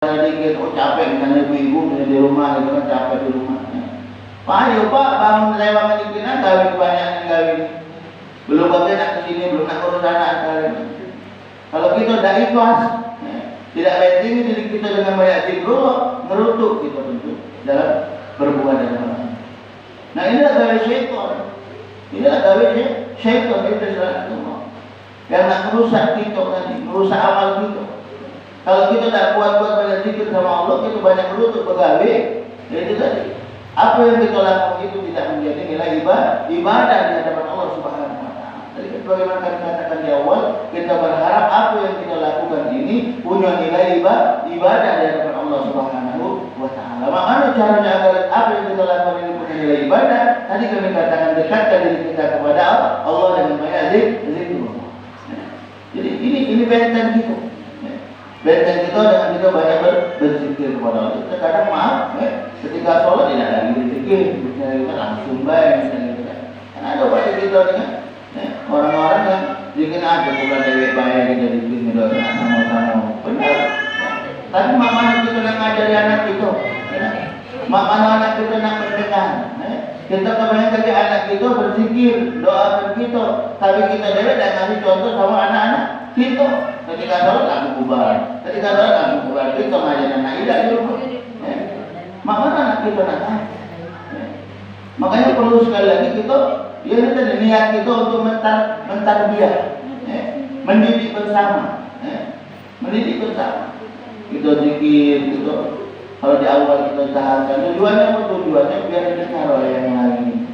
dikit, oh capek misalnya ibu-ibu di rumah gitu kan, capek di rumah. Pak ayo Pak bangun lewat dikit kawin banyak yang kawin. Belum bagian nak kesini, belum nak urus anak kawin. Kalau kita tidak ikhlas, tidak penting diri kita dengan banyak zikir, ngerutuk kita tentu dalam berbuat dan amal. Nah inilah gawe syaitan. Inilah gawe syaitan itu selalu yang nak merusak kita tadi, merusak amal kita. Kalau kita tak buat-buat banyak zikir sama Allah, kita banyak menutup pegawai, itu tadi. Apa yang kita lakukan itu tidak menjadi nilai ibadah di hadapan Allah Subhanahu wa Ta'ala. Jadi bagaimana kami katakan di awal, kita berharap apa yang kita lakukan ini punya nilai ibadah di hadapan Allah Subhanahu wa Ta'ala. Makanya caranya agar apa yang kita lakukan ini punya nilai ibadah, tadi kami katakan dekatkan diri kita kepada Allah dengan banyak zikir. Jadi ini benteng kita. Benteng kita dengan kita banyak berzikir kepada Allah. Kita kadang maaf, ketika sholat tidak lagi berzikir, kita langsung baik, misalnya kita. Karena ada pada kita dengan orang-orang yang zikir aja bukan dari baik kita zikir mendoakan sama-sama. Benar. Tapi mak mana kita nak ngajari anak kita, mak mana anak kita nak mendengar. Kita kebanyakan ke anak kita berzikir, doakan kita, tapi kita tidak ngasih contoh sama anak-anak kita. Ketika sholat langsung bubar, ketika sholat langsung bubar. Kita ngajarin anak tidak di rumah. Maka anak kita nak. Makanya perlu sekali lagi kita, ya kita niat kita untuk mentarbiyah, mendidik bersama, mendidik bersama. Kita zikir, kita kalau di awal kita usahakan tujuannya apa? Tujuannya biar didengar oleh yang lain.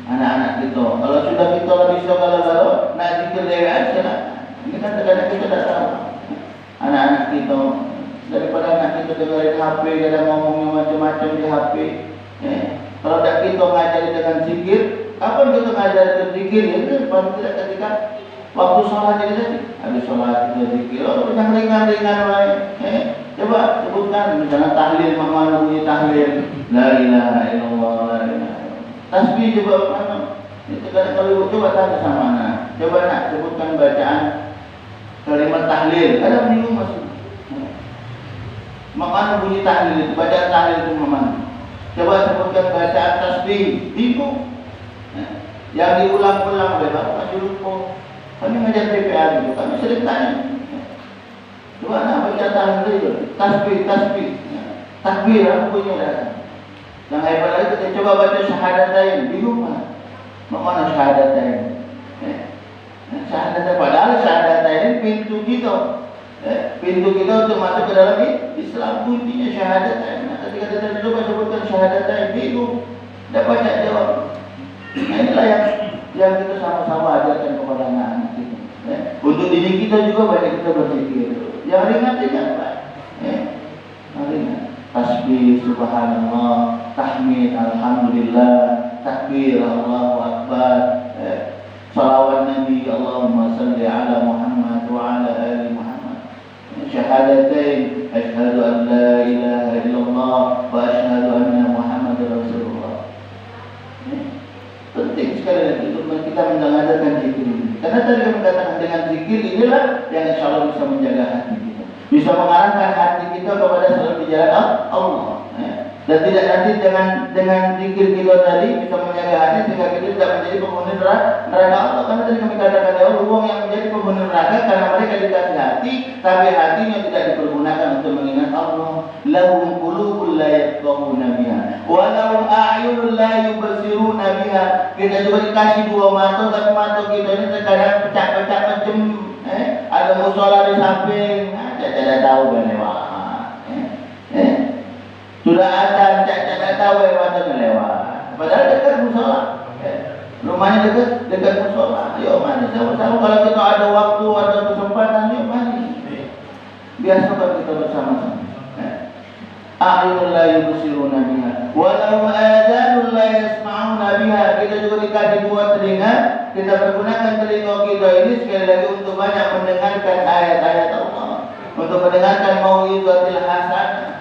Anak-anak kita, kalau sudah kita bisa kalau nak zikir dewa aja. Ini kan terkadang kita tidak tahu. Anak-anak kita, daripada anak kita dengerin HP, kadang ngomongnya macam-macam di HP. Kalau tidak kita ngajari dengan zikir, kapan kita ngajari dengan zikir? Itu paling tidak ketika waktu sholat ini tadi. Habis sholat kita zikir, oh yang ringan-ringan lain. Coba sebutkan, misalnya tahlil, mana bunyi tahlil, la ilaha illallah, la ilaha illallah. Tasbih coba mana? Itu kadang kalau coba tanya sama anak, coba nak sebutkan bacaan kalimat tahlil, ada bingung masuk. Makanya bunyi tahlil itu, bacaan tahlil itu mana? Coba sebutkan bacaan tasbih, bingung. Yang diulang-ulang oleh bapak masih lupa. Kami ngajar PPA dulu, kami sering tanya. Coba nak baca tahlil, tasbih, takbir, apa punya datang. Yang hebat lagi kita coba baca syahadatain, bingung mana? Mana syahadatain? Syahadatain, padahal syahadatain pintu kita. Pintu kita untuk masuk ke dalam Islam, kuncinya syahadatain. Nah, ketika kita coba sebutkan syahadatain, bingung, tidak banyak jawab. Nah, inilah yang kita sama-sama ajarkan kepada anak-anak kita. Untuk diri kita juga banyak kita berpikir. Yang ringan-ringan, Pak. Ringan. Tasbih, subhanallah, tahmid, alhamdulillah, takbir, Allahu akbar, salawat Nabi, Allahumma salli ala Muhammad wa ala ali Muhammad. Syahadatain, asyhadu an la ilaha illallah wa asyhadu anna Muhammadar Rasulullah. Penting sekali lagi untuk kita mendengarkan zikir ini. Karena tadi kami katakan dengan zikir inilah yang insya Allah bisa menjaga hati kita, bisa mengarahkan hati kita kepada selalu di jalan Allah. Dan tidak nanti dengan zikir kita tadi bisa menjaga hati sehingga kita tidak menjadi penghuni neraka Allah. Karena tadi kami katakan ya Allah, uang yang menjadi penghuni neraka karena mereka dikasih hati, tapi hatinya tidak dipergunakan untuk mengingat Allah. Lahum qulubun la yafqahuna biha wa lahum a'yunun la yubsiruna biha. Kita juga dikasih dua mata, tapi mata kita ini terkadang pecah-pecah macam ada musola di samping, tidak tahu lewat. Sudah ada tidak tahu lewat lewat. Padahal dekat musola, rumahnya dekat musola. Yuk mari sama-sama, kalau kita ada waktu, ada kesempatan, yuk mari. Biasakan kita bersama-sama. A'yunul la yubsiruna biha wa lahum adhanul la yasma'una biha. Kita juga dikasih dua telinga, kita pergunakan telinga kita ini sekali lagi untuk banyak mendengarkan ayat-ayat Allah, untuk mendengarkan mau'izatil hasanah.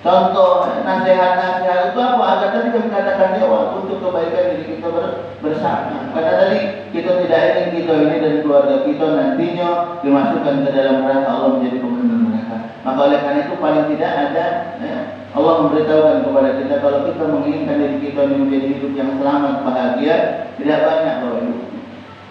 Contoh nasihat-nasihat itu apa? Agar tadi kami katakan di awal untuk kebaikan diri kita bersama. Karena tadi kita tidak ingin kita ini dan keluarga kita nantinya dimasukkan ke dalam neraka Allah menjadi penghuni neraka. Maka oleh karena itu paling tidak ada Allah memberitahukan kepada kita kalau kita menginginkan diri kita menjadi hidup yang selamat, bahagia, tidak banyak Bapak Ibu.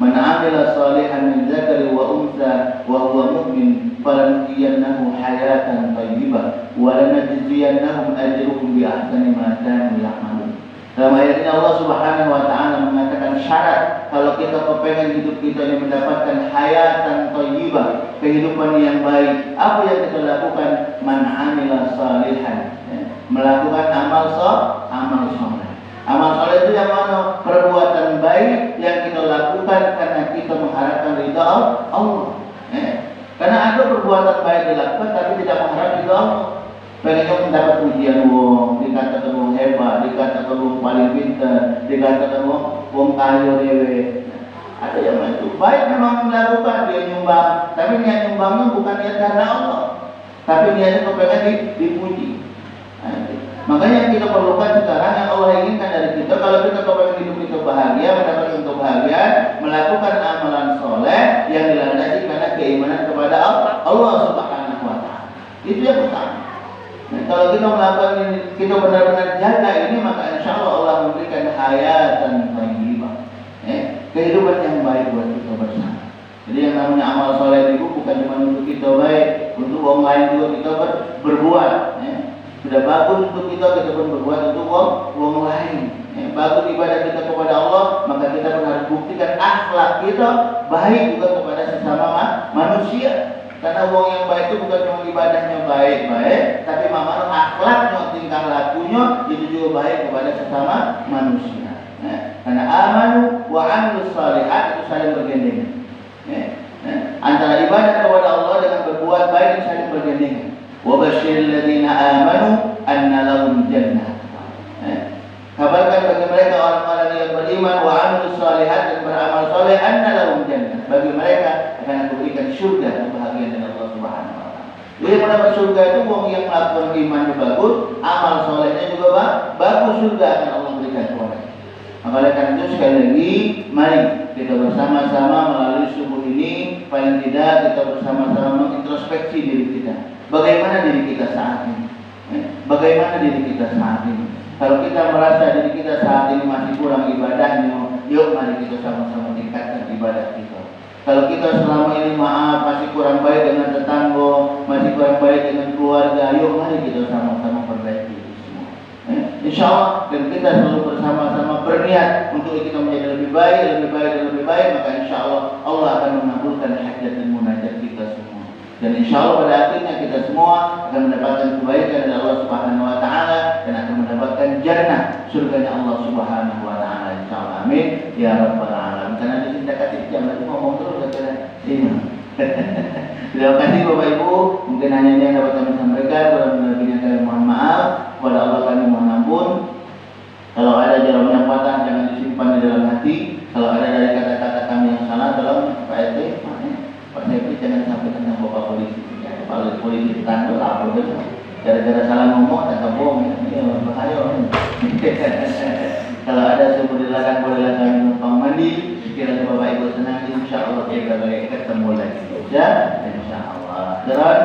Man 'amila shalihan min dzakari wa untha wa huwa mu'min falanuhyiyannahu hayatan thayyibah wa lanajziyannahum ajrahum bi ahsani ma kanu ya'malun. Dalam ayat ini Allah Subhanahu wa taala mengatakan syarat kalau kita kepengen hidup kita ini mendapatkan hayatan thayyibah, kehidupan yang baik. Apa yang kita lakukan? Man 'amila shalihan, melakukan amal saleh. Amal saleh itu yang mana? Perbuatan baik yang kita lakukan karena kita mengharapkan ridha Allah. Karena ada perbuatan baik dilakukan tapi tidak mengharap ridha Allah. Pengennya mendapat pujian wong, dikatakan wong hebat, dikatakan wong paling pintar, dikatakan wong kaya dewe. Ada yang itu baik memang melakukan dia nyumbang, tapi niat nyumbangnya bukan niat karena Allah, tapi niatnya kepengen dipuji. Makanya yang kita perlukan sekarang yang Allah inginkan dari kita, kalau kita kepengen hidup kita bahagia, mendapatkan kebahagiaan, melakukan amalan soleh yang dilandasi karena keimanan kepada Allah Subhanahu wa taala. Itu yang pertama. Nah, kalau kita melakukan ini, kita benar-benar jaga ini, maka insya Allah memberikan hayatan thayyibah, kehidupan yang baik buat kita bersama. Jadi yang namanya amal soleh itu bukan cuma untuk kita baik, untuk orang lain juga kita berbuat. Sudah bagus untuk kita pun berbuat untuk orang lain. Bagus ibadah kita kepada Allah, maka kita pun harus buktikan akhlak kita baik juga kepada sesama manusia. Karena orang yang baik itu bukan cuma ibadahnya baik-baik, tapi memang akhlaknya, tingkah lakunya itu juga baik kepada sesama manusia. Karena amanu wa 'amilus shalihat itu saling bergandengan. Antara ibadah kepada Allah dengan berbuat baik itu saling bergandengan. Wa basyiril ladzina amanu anna lahum jannah. Kabarkan bagi mereka orang-orang yang beriman wa 'amilus shalihat dan beramal saleh anna lahum jannah. Bagi mereka akan aku berikan surga, kebahagiaan dari Allah Subhanahu wa taala. Jadi mendapat surga itu wong yang melakukan imannya bagus, amal salehnya juga bagus, surga akan Allah berikan kepada. Maka oleh karena itu sekali lagi mari kita bersama-sama melalui subuh ini paling tidak kita bersama-sama mengintrospeksi diri kita. Bagaimana diri kita saat ini? Bagaimana diri kita saat ini? Kalau kita merasa diri kita saat ini masih kurang ibadahnya, yuk mari kita sama-sama tingkatkan ibadah kita. Kalau kita selama ini maaf masih kurang baik dengan tetangga, masih kurang baik dengan keluarga, yuk mari kita sama-sama perbaiki itu semua. Insya Allah dan kita selalu bersama-sama berniat untuk kita menjadi lebih baik, maka insya Allah Allah akan mengabulkan hajat dan munajat kita semua. Dan insya Allah pada akhirnya kita semua akan mendapatkan kebaikan dari Allah Subhanahu wa taala dan akan mendapatkan jannah surganya Allah Subhanahu wa taala insyaallah. Amin ya rabbal alamin. Karena di sini dekat jam lagi ngomong terus kata ini. Terima kasih Bapak Ibu, mungkin hanya ini yang dapat kami sampaikan. Kurang-lebihnya kami mohon maaf, kepada Allah kami mohon ampun. Kalau ada jarum yang patah jangan disimpan di dalam hati. Kalau ada dari kata-kata kami yang salah dalam Pak RT, Pak Sepri jangan sampai tentang Bapak polisi. Kalau polisi ditangkap apa gitu. Gara-gara salah ngomong tak bohong, ini bahaya. Kalau ada sumber dilarang bolehlah kami numpang mandi. Sekiranya Bapak Ibu senang, insya Allah kita ketemu lagi. Ya, insya Allah. Terus,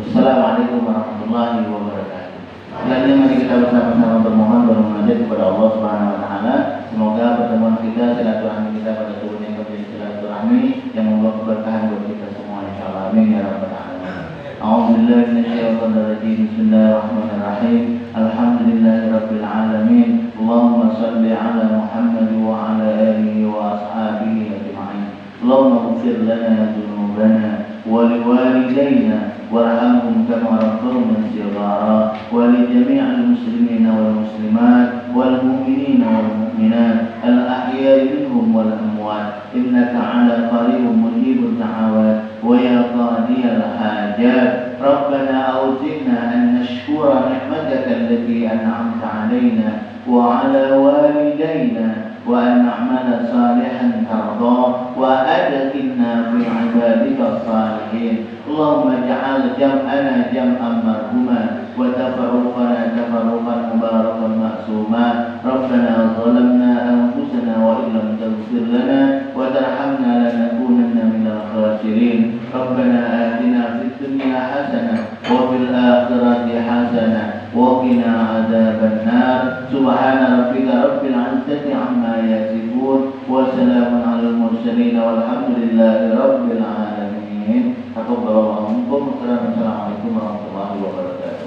wassalamualaikum warahmatullahi wabarakatuh. Selanjutnya mari kita bersama-sama bermohon bermunajat kepada Allah Subhanahu wa taala. Semoga pertemuan kita, silaturahmi kita pada turunnya menjadi silaturahmi yang membawa keberkahan buat kita semua insyaallah. Amin ya rabbal alamin. A'udzubillahi minasyaitonir rajim. Bismillahirrahmanirrahim. Alhamdulillahirabbil alamin. Allahumma shalli ala Muhammad wa ala alihi wa ashabihi ajma'in. Allahumma ighfir lana dhunubana wa liwalidayna warhamhum kama rabbayna shighara wa li jami'il muslimina wal muslimat wal mu'minina wal mu'minat al ahya'i minhum wal amwat innaka 'ala qaribun mujibud da'awat wa ya qadiyal hajat rabbana awzi'na an nashkura ni'mataka allati an'amta 'alaina wa 'ala walidayna وأن نعمل صالحا ترضاه وأدخلنا في عبادك الصالحين. اللهم اجعل جمعنا جمعا مرحوما وتفرقنا تفرقا مباركا معصوما. ربنا ظلمنا أنفسنا وإن لم تغفر لنا وترحمنا لنكونن من الخاسرين. ربنا آتنا في الدنيا حسنة وفي الآخرة حسنة وقنا عذاب النار. سبحان ربك رب العزة عما يصفون وسلام على المرسلين والحمد لله رب العالمين. Assalamualaikum warahmatullahi wabarakatuh.